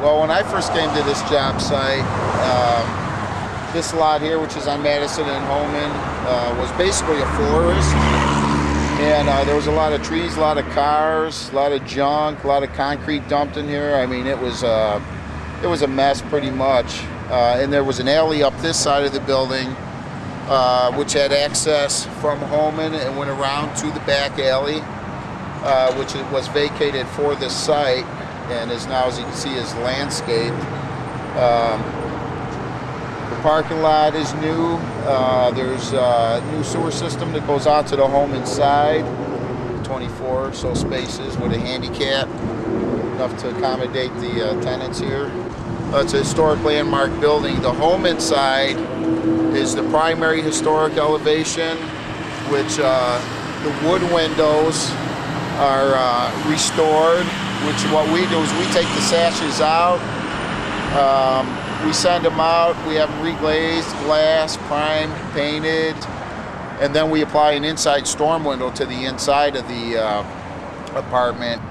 Well, when I first came to this job site, this lot here, which is on Madison and Holman, was basically a forest. And there was a lot of trees, a lot of cars, a lot of junk, a lot of concrete dumped in here. I mean, it was a mess pretty much. And there was an alley up this side of the building, which had access from Holman and went around to the back alley, which was vacated for this site, and is now, as you can see, is landscaped. The parking lot is new. There's a new sewer system that goes out to the Holman side, 24 or so spaces with a handicap, enough to accommodate the tenants here. It's a historic landmark building. The Holman side is the primary historic elevation, which the wood windows are restored, which what we do is we take the sashes out, we send them out, we have them reglazed, glass, primed, painted, and then we apply an inside storm window to the inside of the apartment.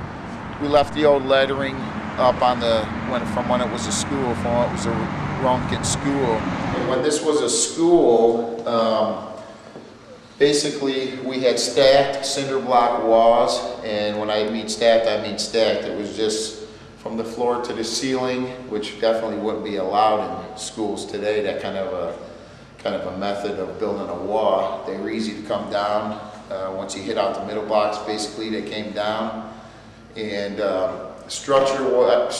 We left the old lettering up on the, from when it was a school, from when it was a Ronkin school. And when this was a school, basically we had stacked cinder block walls, and when I mean stacked, I mean stacked. It was just from the floor to the ceiling, which definitely wouldn't be allowed in schools today, that kind of a method of building a wall. They were easy to come down. Once you hit out the middle blocks, basically they came down. And structure-wise,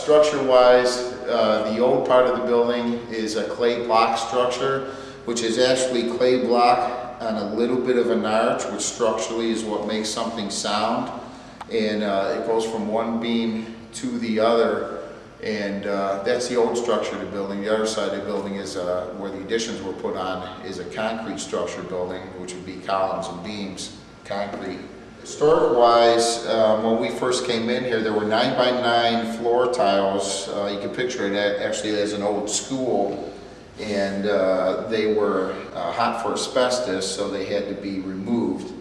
the old part of the building is a clay block structure, which is actually clay block on a little bit of an arch, which structurally is what makes something sound. And it goes from one beam to the other, and that's the old structure of the building. The other side of the building is where the additions were put on, is a concrete structure building, which would be columns and beams, concrete. Historic-wise, when we first came in here, there were 9x9 floor tiles. You can picture it actually as an old school, and they were hot for asbestos, so they had to be removed.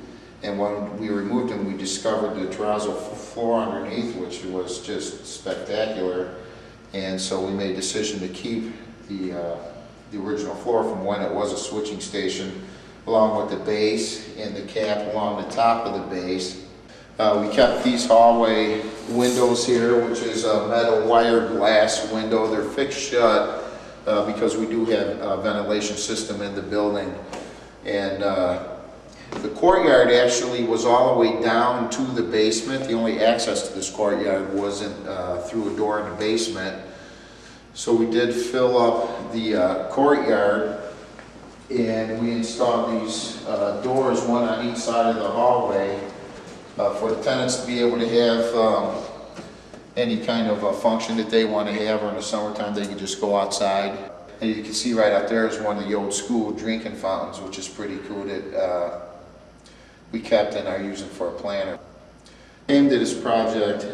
And when we removed them, we discovered the terrazzo floor underneath, which was just spectacular. And so we made a decision to keep the original floor from when it was a switching station, along with the base and the cap along the top of the base. We kept these hallway windows here, which is a metal wire glass window. They're fixed shut because we do have a ventilation system in the building. And the courtyard actually was all the way down to the basement. The only access to this courtyard wasn't through a door in the basement. So we did fill up the courtyard, and we installed these doors, one on each side of the hallway, for the tenants to be able to have any kind of a function that they want to have, or in the summertime they can just go outside. And you can see right out there is one of the old school drinking fountains, which is pretty cool, that we kept and are using for a planter. Came to this project,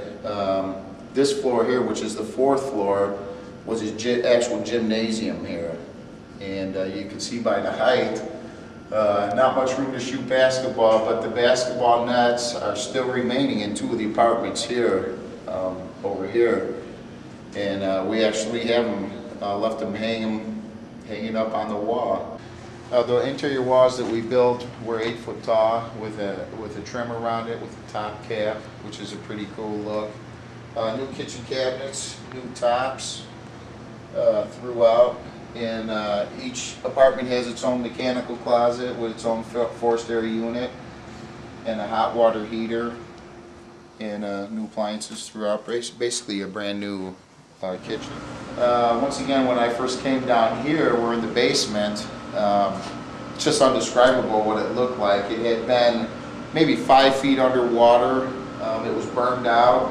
this floor here, which is the fourth floor, was an actual gymnasium here. And you can see by the height, not much room to shoot basketball, but the basketball nets are still remaining in two of the apartments here, over here. And we actually have them, left them hanging up on the wall. The interior walls that we built were 8 foot tall with a trim around it with a top cap, which is a pretty cool look. New kitchen cabinets, new tops throughout. And each apartment has its own mechanical closet with its own forced air unit and a hot water heater, and new appliances throughout. Basically a brand new kitchen. Once again, when I first came down here, we're in the basement. It's just undescribable what it looked like. It had been maybe 5 feet underwater. It was burned out.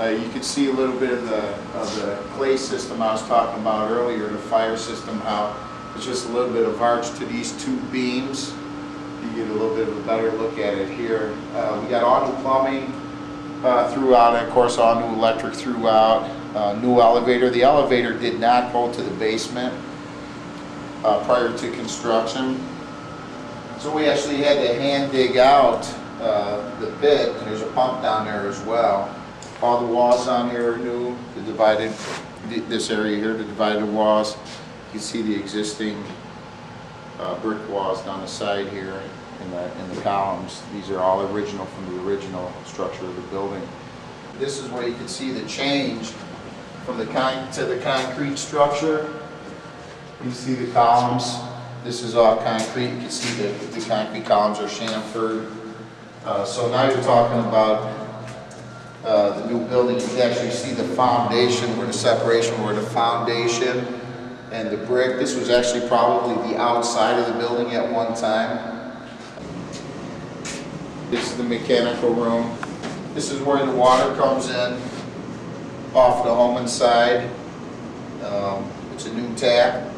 You could see a little bit of the clay system I was talking about earlier, the fire system, how it's just a little bit of arch to these two beams. You get a little bit of a better look at it here. We got all new plumbing throughout, and of course all new electric throughout. New elevator. The elevator did not go to the basement prior to construction, so we actually had to hand dig out the pit, and there's a pump down there as well. All the walls on here are new. The this area here, the divided walls. You can see the existing brick walls down the side here in the columns. These are all original from the original structure of the building. This is where you can see the change from the to the concrete structure. You see the columns. This is all concrete. You can see the concrete columns are chamfered. So now you're talking about the new building. You can actually see the foundation, where the separation, where the foundation and the brick. This was actually probably the outside of the building at one time. This is the mechanical room. This is where the water comes in off the home inside. It's a new tap.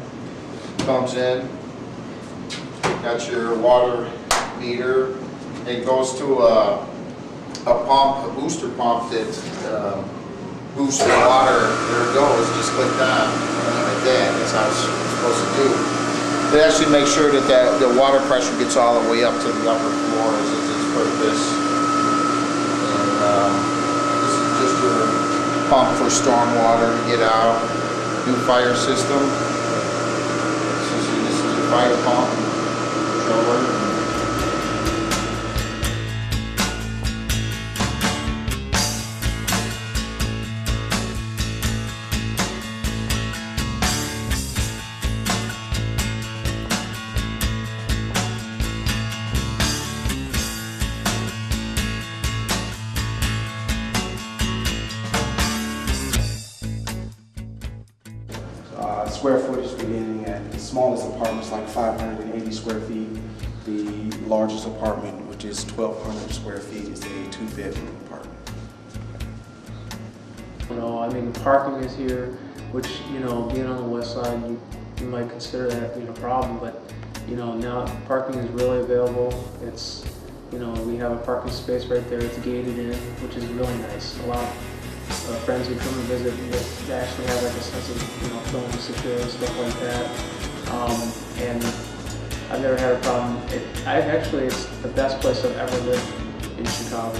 Comes in. Got your water meter. It goes to a pump, a booster pump that boosts the water. There it goes. Just clicked on like that. That's how it's supposed to do. They actually make sure that the water pressure gets all the way up to the upper floors as its purpose. And this is just your pump for storm water to get out. New fire system. This is your fire pump controller. Square footage beginning at the smallest apartments like 580 square feet. The largest apartment, which is 1,200 square feet, is a 2-bedroom apartment. You know, I mean, parking is here, which, you know, being on the west side, you might consider that being a problem, but, you know, now parking is really available. It's, you know, we have a parking space right there. It's gated in, which is really nice. A lot of friends who come and visit, they actually have like a sense of, you know, feeling secure and stuff like that. And I've never had a problem. It's the best place I've ever lived in Chicago.